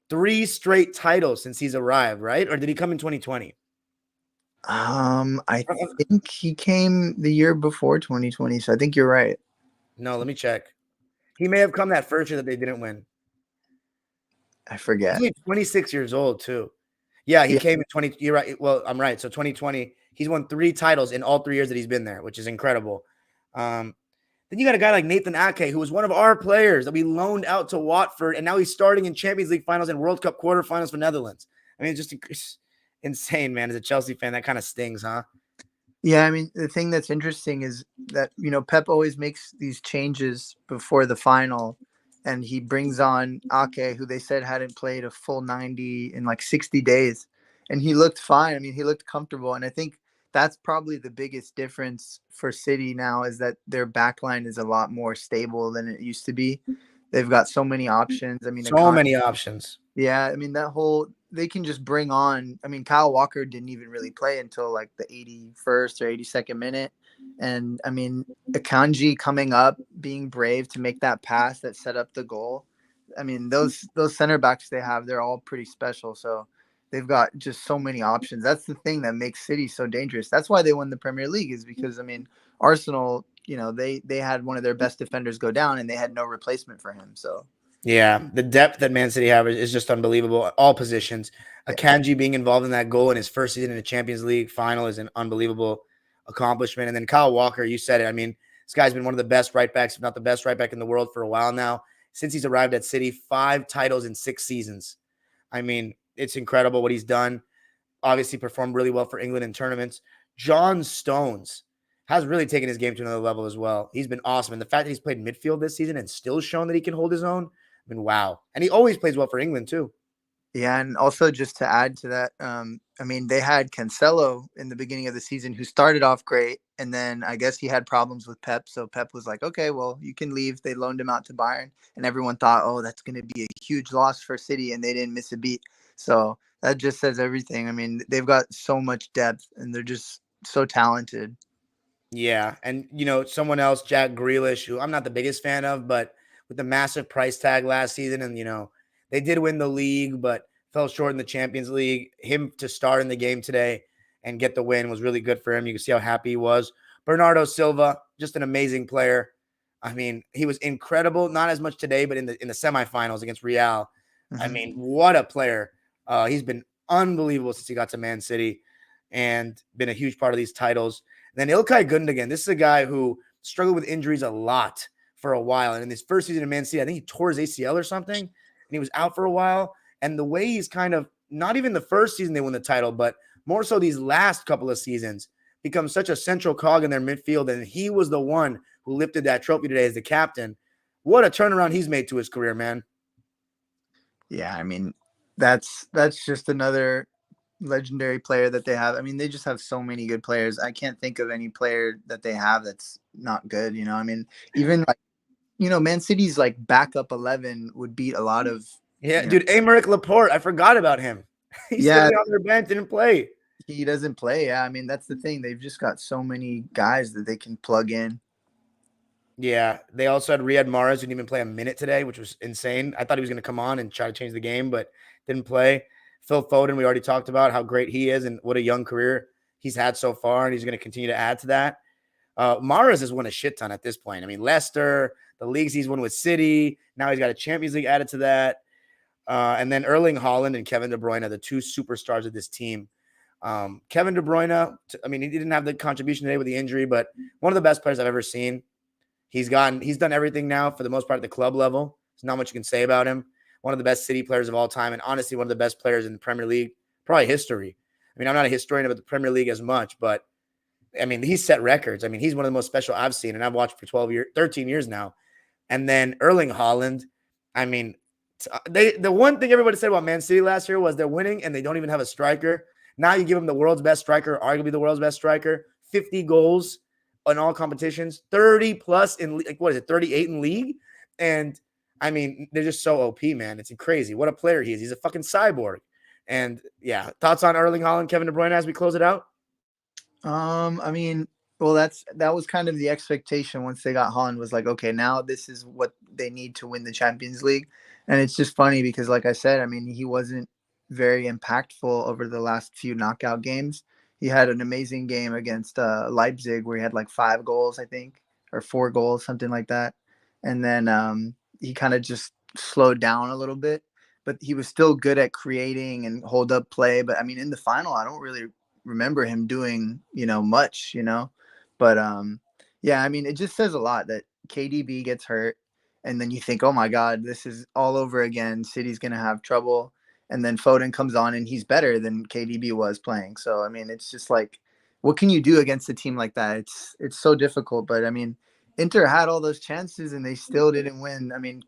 3 straight titles since he's arrived, right? Or did he come in 2020? I think he came the year before 2020, so I think you're right. No, let me check. He may have come that first year that they didn't win. I forget. He's 26 years old, too. Yeah, he came in 20. You're right. Well, I'm right. So 2020, he's won 3 titles in all 3 years that he's been there, which is incredible. Then you got a guy like Nathan Ake, who was one of our players that we loaned out to Watford, and now he's starting in Champions League finals and World Cup quarterfinals for Netherlands. I mean, it's just insane, man. As a Chelsea fan, that kind of stings, huh? Yeah, I mean, the thing that's interesting is that, Pep always makes these changes before the final, and he brings on Ake, who they said hadn't played a full 90 in like 60 days, and he looked fine. I mean, he looked comfortable, and I think that's probably the biggest difference for City now is that their backline is a lot more stable than it used to be. They've got so many options. I mean, so many options. Yeah, I mean, they can just bring on. I mean, Kyle Walker didn't even really play until like the 81st or 82nd minute. And I mean, Akanji coming up, being brave to make that pass that set up the goal. I mean, those center backs they have, they're all pretty special. So they've got just so many options. That's the thing that makes City so dangerous. That's why they won the Premier League, is because, I mean, Arsenal, they had one of their best defenders go down and they had no replacement for him. So yeah, the depth that Man City have is just unbelievable. All positions. Akanji being involved in that goal in his first season in the Champions League final is an unbelievable. accomplishment. And then Kyle Walker, you said it. I mean, this guy's been one of the best right backs, if not the best right back in the world for a while now. Since he's arrived at City, 5 titles in 6 seasons. I mean, it's incredible what he's done. Obviously performed really well for England in tournaments. John Stones has really taken his game to another level as well. He's been awesome. And the fact that he's played midfield this season and still shown that he can hold his own, I mean, wow. And he always plays well for England too. Yeah, and also just to add to that, I mean, they had Cancelo in the beginning of the season who started off great, and then I guess he had problems with Pep, so Pep was like, okay, well, you can leave. They loaned him out to Bayern, and everyone thought, oh, that's going to be a huge loss for City, and they didn't miss a beat. So that just says everything. I mean, they've got so much depth, and they're just so talented. Yeah, and, someone else, Jack Grealish, who I'm not the biggest fan of, but with the massive price tag last season, and, they did win the league, but fell short in the Champions League. Him to start in the game today and get the win was really good for him. You can see how happy he was. Bernardo Silva, just an amazing player. I mean, he was incredible. Not as much today, but in the semifinals against Real. Mm-hmm. I mean, what a player. He's been unbelievable since he got to Man City and been a huge part of these titles. And then Ilkay Gundogan, this is a guy who struggled with injuries a lot for a while. And in his first season in Man City, I think he tore his ACL or something, and he was out for a while. And the way he's kind of, not even the first season they won the title, but more so these last couple of seasons, become such a central cog in their midfield. And he was the one who lifted that trophy today as the captain. What a turnaround he's made to his career, man. Yeah, I mean, that's just another legendary player that they have. I mean, they just have so many good players. I can't think of any player that they have that's not good. I mean, even like, Man City's like backup 11 would beat a lot of. Yeah, dude, Aymeric Laporte, I forgot about him. He's sitting on their bench, didn't play. He doesn't play. Yeah, I mean, that's the thing. They've just got so many guys that they can plug in. Yeah, they also had Riyad Mahrez, who didn't even play a minute today, which was insane. I thought he was going to come on and try to change the game, but didn't play. Phil Foden, we already talked about how great he is and what a young career he's had so far, and he's going to continue to add to that. Mahrez has won a shit ton at this point. I mean, Leicester, the leagues he's won with City. Now he's got a Champions League added to that. And then Erling Haaland and Kevin De Bruyne are the 2 superstars of this team. Kevin De Bruyne, I mean, he didn't have the contribution today with the injury, but one of the best players I've ever seen. He's done everything now for the most part at the club level. There's not much you can say about him. One of the best City players of all time, and honestly, one of the best players in the Premier League, probably history. I mean, I'm not a historian about the Premier League as much, but I mean, he's set records. I mean, he's one of the most special I've seen, and I've watched for 13 years now. And then Erling Haaland, I mean, the one thing everybody said about Man City last year was they're winning and they don't even have a striker. Now you give them the world's best striker, arguably the world's best striker, 50 goals in all competitions, 30 plus in, 38 in league. And I mean, they're just so OP, man. It's crazy. What a player he is. He's a fucking cyborg. And yeah, thoughts on Erling Haaland, Kevin De Bruyne as we close it out? I mean, well, that was kind of the expectation once they got Haaland, was like, okay, now this is what they need to win the Champions League. And it's just funny because, like I said, I mean, he wasn't very impactful over the last few knockout games. He had an amazing game against Leipzig where he had like 5 goals, I think, or 4 goals, something like that. And then he kind of just slowed down a little bit, but he was still good at creating and hold up play. But I mean, in the final, I don't really remember him doing, much, But yeah, I mean, it just says a lot that KDB gets hurt. And then you think, oh my God, this is all over again. City's going to have trouble. And then Foden comes on and he's better than KDB was playing. So, I mean, it's just like, what can you do against a team like that? It's so difficult. But I mean, Inter had all those chances and they still didn't win. I mean,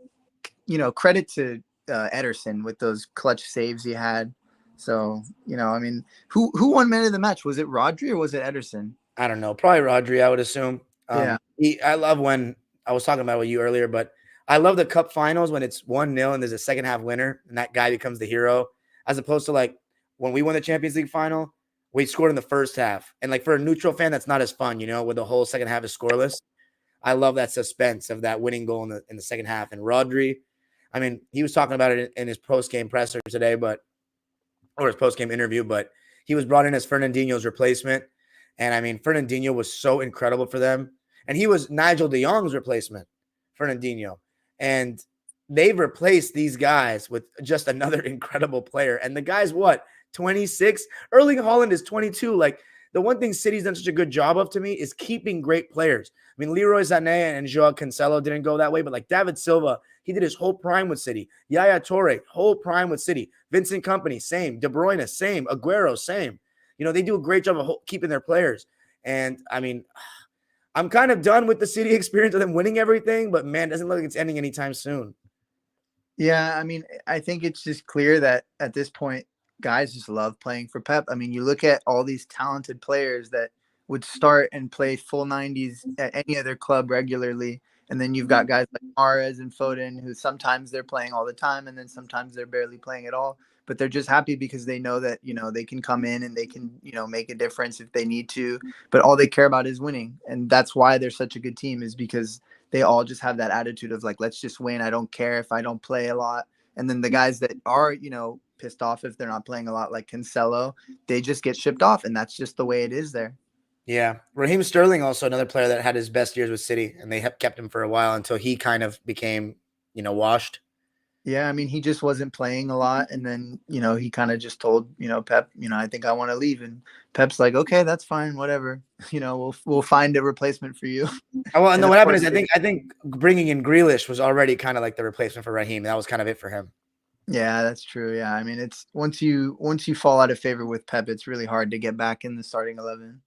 credit to Ederson with those clutch saves he had. So, I mean, who won man of the match? Was it Rodri or was it Ederson? I don't know. Probably Rodri, I would assume. Yeah. I love when I was talking about with you earlier, but I love the cup finals when it's 1-0 and there's a second half winner and that guy becomes the hero, as opposed to like when we won the Champions League final, we scored in the first half. And like for a neutral fan, that's not as fun, where the whole second half is scoreless. I love that suspense of that winning goal in the second half. And Rodri, I mean, he was talking about it in his post-game presser today, or his post-game interview, but he was brought in as Fernandinho's replacement. And I mean, Fernandinho was so incredible for them. And he was Nigel de Jong's replacement, Fernandinho. And they've replaced these guys with just another incredible player. And the guy's what, 26? Erling Haaland is 22. Like, the one thing City's done such a good job of to me is keeping great players. I mean, Leroy Sané and Joao Cancelo didn't go that way, but like David Silva, he did his whole prime with City. Yaya Toure, whole prime with City. Vincent Kompany, same. De Bruyne, same. Aguero, same. They do a great job of keeping their players. And I mean, I'm kind of done with the City experience of them winning everything, but man, it doesn't look like it's ending anytime soon. Yeah, I mean, I think it's just clear that at this point, guys just love playing for Pep. I mean, you look at all these talented players that would start and play full 90s at any other club regularly. And then you've got guys like Mahrez and Foden, who sometimes they're playing all the time, and then sometimes they're barely playing at all. But they're just happy because they know that, they can come in and they can, make a difference if they need to. But all they care about is winning. And that's why they're such a good team, is because they all just have that attitude of like, let's just win. I don't care if I don't play a lot. And then the guys that are, pissed off if they're not playing a lot, like Cancelo, they just get shipped off. And that's just the way it is there. Yeah. Raheem Sterling, also another player that had his best years with City, and they kept him for a while until he kind of became, washed. Yeah, I mean, he just wasn't playing a lot. And then, he kind of just told, Pep, I think I want to leave. And Pep's like, okay, that's fine. Whatever. We'll find a replacement for you. Well, and no, what happened is I think bringing in Grealish was already kind of like the replacement for Raheem. That was kind of it for him. Yeah, that's true. Yeah. I mean, it's once you fall out of favor with Pep, it's really hard to get back in the starting 11.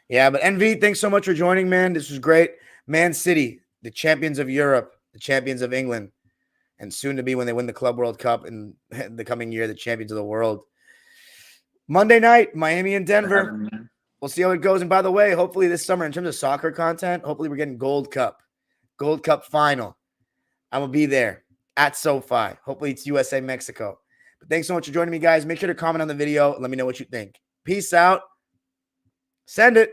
Yeah, but NV, thanks so much for joining, man. This was great. Man City, the champions of Europe, the champions of England, and soon to be, when they win the Club World Cup in the coming year, the champions of the world. Monday night, Miami and Denver. We'll see how it goes. And by the way, hopefully this summer, in terms of soccer content, hopefully we're getting Gold Cup final. I will be there at SoFi. Hopefully it's USA, Mexico. But thanks so much for joining me, guys. Make sure to comment on the video and let me know what you think. Peace out. Send it.